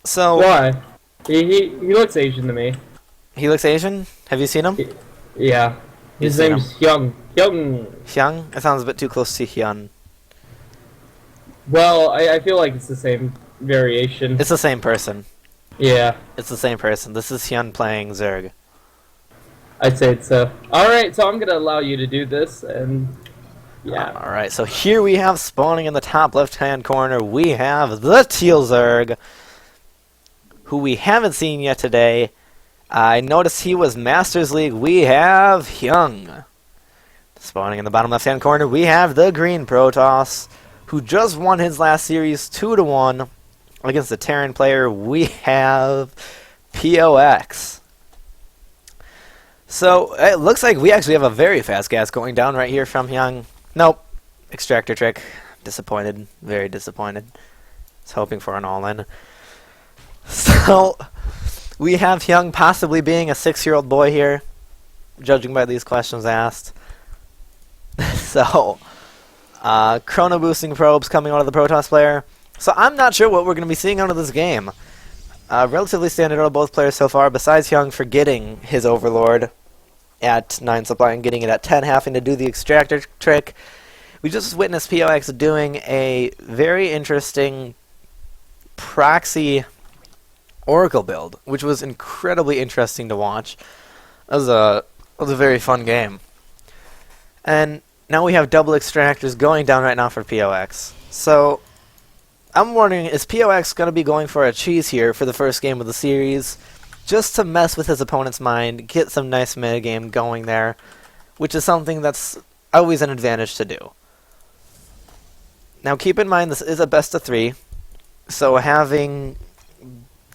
So, Why? He looks Asian to me. he looks Asian? Have you seen him? Yeah. You've His seen him. name's Hyung. Hyung. Hyung? It sounds a bit too close to Hyun. Well, I feel like it's the same variation. It's the same person. Yeah, It's the same person. This is Hyun playing Zerg. I'd say it's so. Alright, so I'm gonna allow you to do this, and yeah. Alright, so here we have spawning in the top left-hand corner, we have the Teal Zerg, who we haven't seen yet today. I noticed he was Masters League. We have Hyung. Spawning in the bottom left-hand corner, we have the Green Protoss, who just won his last series 2-1 against the Terran player. We have POX. So it looks like we actually have a very fast gas going down right here from Hyung. Nope. Extractor trick. Disappointed. Very disappointed. Was hoping for an all-in. So we have Hyung possibly being a 6-year-old boy here, judging by these questions asked. So, chrono boosting probes coming out of the Protoss player. So I'm not sure what we're going to be seeing out of this game. Relatively standard out of both players so far, besides Hyung forgetting his Overlord at 9 supply and getting it at 10, having to do the extractor trick. We just witnessed POX doing a very interesting proxy Oracle build, which was incredibly interesting to watch. That was a very fun game. And now we have double extractors going down right now for POX. So I'm wondering, is POX going to be going for a cheese here for the first game of the series, just to mess with his opponent's mind, get some nice metagame going there, which is something that's always an advantage to do. Now keep in mind this is a best of 3, so having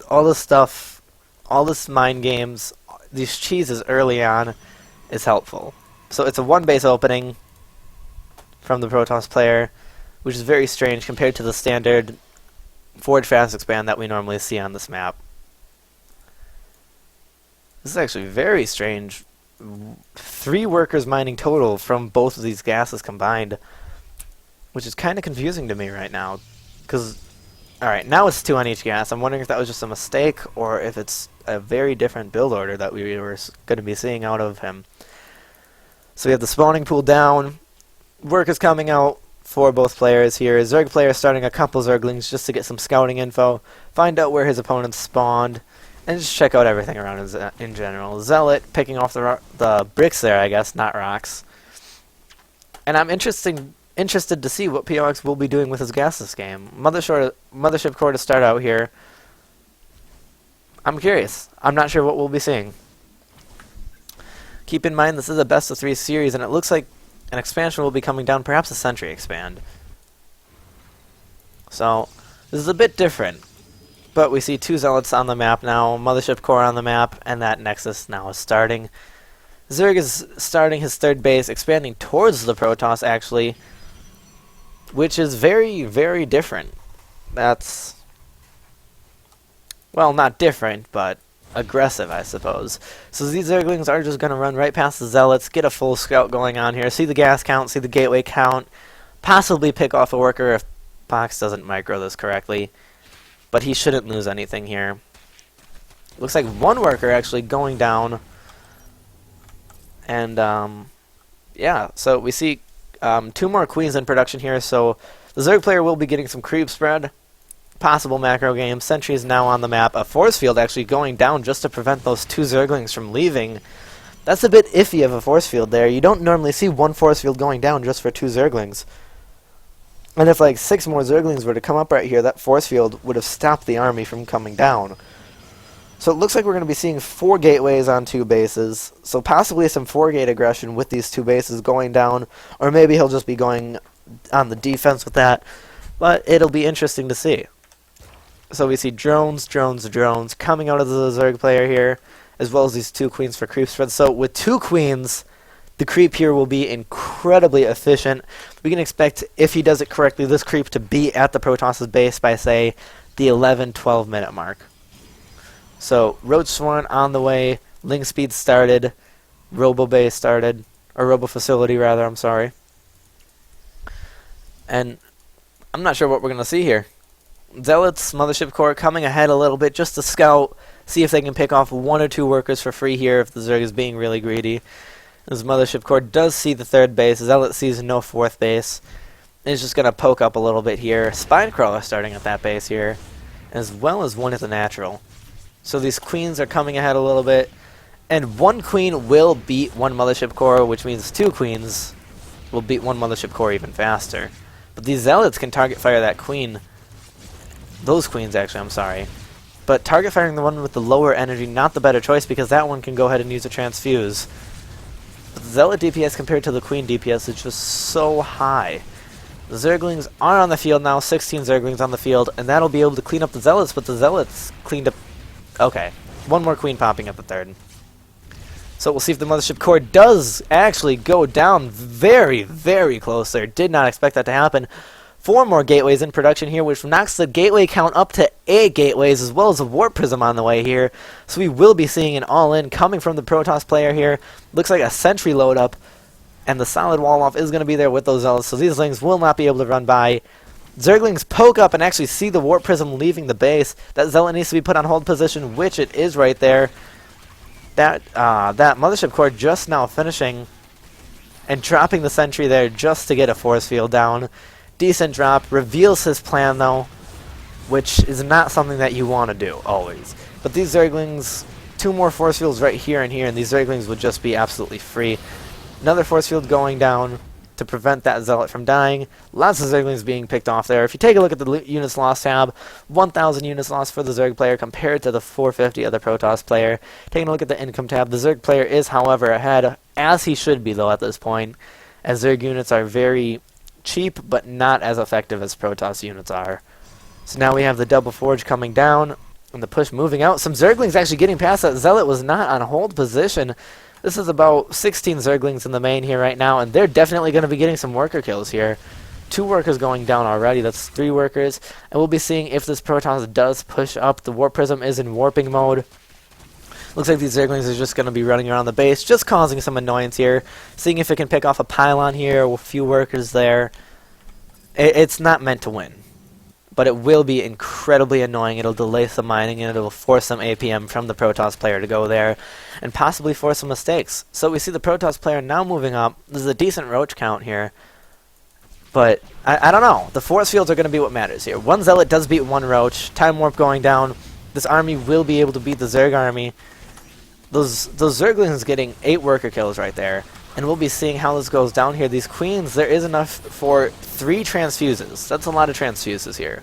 all this stuff, all this mind games, these cheeses early on is helpful. So it's a 1-base opening from the Protoss player, which is very strange compared to the standard Forge Fast Expand that we normally see on this map. This is actually very strange. 3 workers mining total from both of these gases combined, which is kind of confusing to me right now. Because, alright, now it's 2 on each gas. I'm wondering if that was just a mistake, or if it's a very different build order that we were going to be seeing out of him. So we have the spawning pool down. Workers coming out for both players here. Zerg player starting a couple Zerglings just to get some scouting info, find out where his opponents spawned, and just check out everything around in general. Zealot picking off the bricks there, I guess, not rocks. And I'm interested to see what POX will be doing with his gas this game. Mothership core to start out here. I'm curious. I'm not sure what we'll be seeing. Keep in mind this is a best of 3 series, and it looks like an expansion will be coming down, perhaps a Sentry expand. So this is a bit different. But we see 2 Zealots on the map now, Mothership core on the map, and that Nexus now is starting. Zerg is starting his 3rd base, expanding towards the Protoss actually, which is very, very different. That's, well, not different, but aggressive, I suppose. So these Zerglings are just going to run right past the Zealots, get a full scout going on here, see the gas count, see the gateway count, possibly pick off a worker if Pox doesn't micro this correctly. But he shouldn't lose anything here. Looks like 1 worker actually going down. And, yeah, so we see 2 more queens in production here, so the Zerg player will be getting some creep spread. Possible macro game. Sentry is now on the map. A force field actually going down just to prevent those 2 Zerglings from leaving. That's a bit iffy of a force field there. You don't normally see 1 force field going down just for 2 Zerglings. And if like 6 more Zerglings were to come up right here, that force field would have stopped the army from coming down. So it looks like we're going to be seeing 4 gateways on 2 bases. So possibly some 4-gate aggression with these 2 bases going down. Or maybe he'll just be going on the defense with that. But it'll be interesting to see. So we see drones coming out of the Zerg player here, as well as these 2 queens for creep spread. So with 2 queens, the creep here will be incredibly efficient. We can expect, if he does it correctly, this creep to be at the Protoss's base by, say, the 11-12 minute mark. So Roach Sworn on the way, Ling Speed started, Robo Base started, or Robo Facility rather, I'm sorry. And I'm not sure what we're going to see here. Zealots, Mothership Core coming ahead a little bit just to scout, see if they can pick off 1 or 2 workers for free here if the Zerg is being really greedy. This Mothership Core does see the 3rd base. Zealot sees no 4th base. It's just going to poke up a little bit here. Spinecrawler starting at that base here, as well as 1 at the natural. So these queens are coming ahead a little bit. And 1 queen will beat 1 Mothership Core, which means 2 queens will beat 1 Mothership Core even faster. But these Zealots can target fire that queen. Those queens, actually, I'm sorry. But target firing the one with the lower energy, not the better choice, because that one can go ahead and use a transfuse. But the Zealot DPS compared to the Queen DPS is just so high. The Zerglings are on the field now, 16 Zerglings on the field, and that'll be able to clean up the Zealots, but the Zealots cleaned up... Okay, 1 more Queen popping at the 3rd. So we'll see if the Mothership Core does actually go down very, very close there. Did not expect that to happen. 4 more gateways in production here, which knocks the gateway count up to 8 gateways, as well as a Warp Prism on the way here. So we will be seeing an all-in coming from the Protoss player here. Looks like a sentry load up, and the solid wall off is going to be there with those Zealots, so these Lings will not be able to run by. Zerglings poke up and actually see the Warp Prism leaving the base. That Zealot needs to be put on hold position, which it is right there. That Mothership Core just now finishing and dropping the sentry there just to get a force field down. Decent drop. Reveals his plan, though, which is not something that you want to do, always. But these Zerglings, 2 more force fields right here, and these Zerglings would just be absolutely free. Another force field going down to prevent that Zealot from dying. Lots of Zerglings being picked off there. If you take a look at the units lost tab, 1,000 units lost for the Zerg player compared to the 450 of the Protoss player. Taking a look at the income tab, the Zerg player is, however, ahead, as he should be, though, at this point, as Zerg units are very cheap, but not as effective as Protoss units are. So now we have the double forge coming down, and the push moving out. Some Zerglings actually getting past that. Zealot was not on hold position. This is about 16 Zerglings in the main here right now, and they're definitely going to be getting some worker kills here. 2 workers going down already. That's 3 workers. And we'll be seeing if this Protoss does push up. The Warp Prism is in warping mode. Looks like these Zerglings are just going to be running around the base, just causing some annoyance here. Seeing if it can pick off a pylon here with a few workers there. It's not meant to win, but it will be incredibly annoying. It'll delay some mining, and it'll force some APM from the Protoss player to go there, and possibly force some mistakes. So we see the Protoss player now moving up. This is a decent roach count here, but I don't know. The force fields are going to be what matters here. 1 Zealot does beat 1 roach. Time warp going down. This army will be able to beat the Zerg army. Those Zerglings getting 8 worker kills right there. And we'll be seeing how this goes down here. These queens, there is enough for 3 transfuses. That's a lot of transfuses here.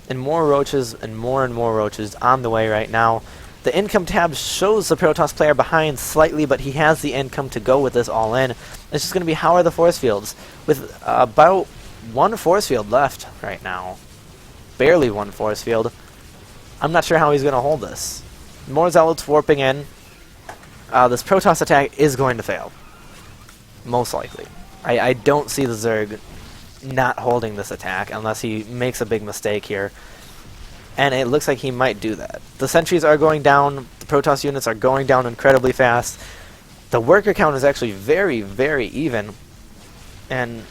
And more roaches and more roaches on the way right now. The income tab shows the Protoss player behind slightly, but he has the income to go with this all in. It's just going to be how are the force fields. With about 1 force field left right now. Barely 1 force field. I'm not sure how he's going to hold this. More Zealots warping in. This Protoss attack is going to fail. Most likely. I don't see the Zerg not holding this attack unless he makes a big mistake here. And it looks like he might do that. The sentries are going down. The Protoss units are going down incredibly fast. The worker count is actually very, very even. And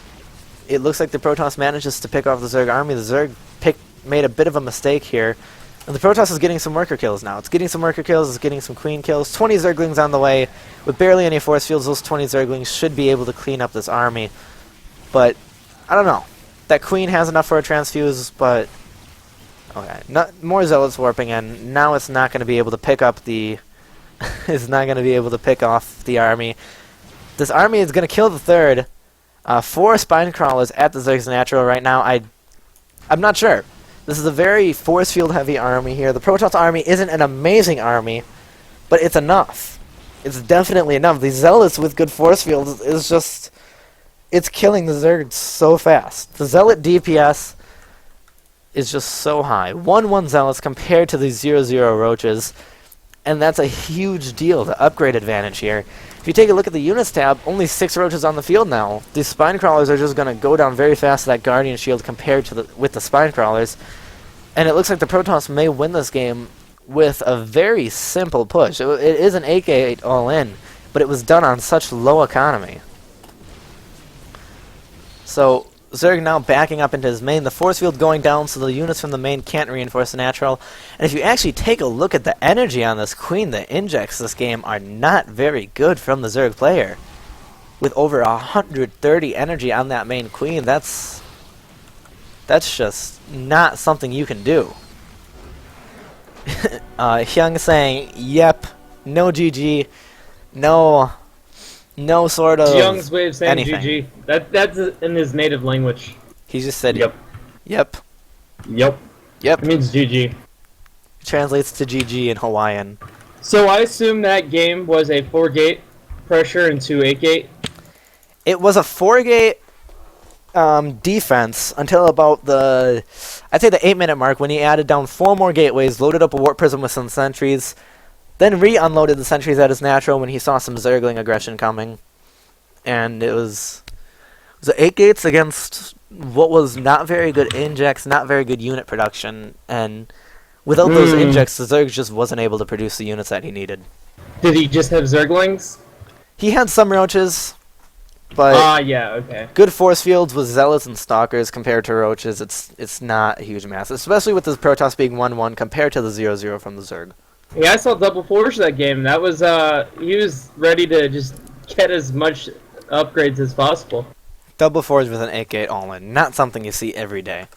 it looks like the Protoss manages to pick off the Zerg army. The Zerg made a bit of a mistake here. And the Protoss is getting some worker kills now. It's getting some worker kills, it's getting some queen kills. 20 Zerglings on the way. With barely any force fields, those 20 Zerglings should be able to clean up this army. But, I don't know. That queen has enough for a transfuse, but... Okay, more Zealots warping in. Now it's not going to be able to pick up the... it's not going to be able to pick off the army. This army is going to kill the 3rd. 4 spine crawlers at the Zerg's natural right now. I'm not sure. This is a very force field heavy army here. The Protoss army isn't an amazing army, but it's enough. It's definitely enough. These Zealots with good force fields is just... It's killing the Zerg so fast. The Zealot DPS is just so high. 1-1 Zealots compared to the 0-0 Roaches, and that's a huge deal, the upgrade advantage here. If you take a look at the units tab, only 6 Roaches on the field now. These spine crawlers are just going to go down very fast to that Guardian Shield compared to with the spine crawlers. And it looks like the Protoss may win this game with a very simple push. It is an 8-8 all-in, but it was done on such low economy. So Zerg now backing up into his main. The force field going down, so the units from the main can't reinforce the natural. And if you actually take a look at the energy on this queen, the injects this game are not very good from the Zerg player. With over 130 energy on that main queen, that's just not something you can do. Hyung saying, yep, no GG, no sort of Young's way of saying anything. GG. That's in his native language. He just said, Yep. Yep. Yep. Yep. It means GG. Translates to GG in Hawaiian. So I assume that game was a 4-gate pressure into 8-gate. It was a 4-gate defense until about I'd say the 8-minute mark, when he added down 4 more gateways, loaded up a warp prism with some sentries, then re-unloaded the sentries at his natural when he saw some Zergling aggression coming. And it was 8 gates against what was not very good injects, not very good unit production, and without those injects, the Zerg just wasn't able to produce the units that he needed. Did he just have Zerglings? He had some roaches, but Yeah, okay. good force fields with zealots and stalkers compared to roaches. It's not a huge mass, especially with this Protoss being 1-1 compared to the 0-0 from the Zerg. Yeah, I saw Double Forge that game. That was, he was ready to just get as much upgrades as possible. Double forge with an 8-gate all-in, not something you see every day.